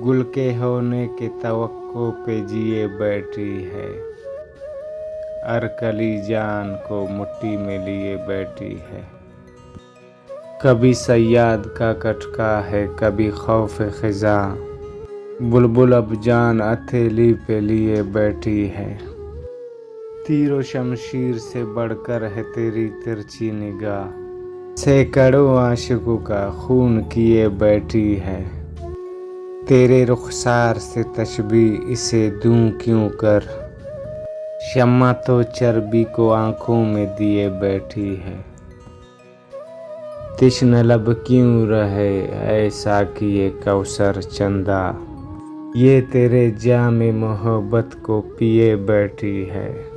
गुल के होने के तवक्को पे जिए बैठी है, अरकली जान को मुट्ठी में लिए बैठी है। कभी सयाद का कटका है, कभी खौफ खिजा, बुलबुल अब जान हथेली पे लिए बैठी है। तीरो शमशीर से बढ़कर है तेरी तिरछी निगाह, सैकड़ों आशिकों का खून किए बैठी है। तेरे रुखसार से तशबीह इसे दूं क्यों कर, शम्मा तो चर्बी को आंखों में दिए बैठी है। तिश्न लब क्यों रहे ऐसा कि ये कौसर चंदा, ये तेरे जामे मोहब्बत को पिए बैठी है।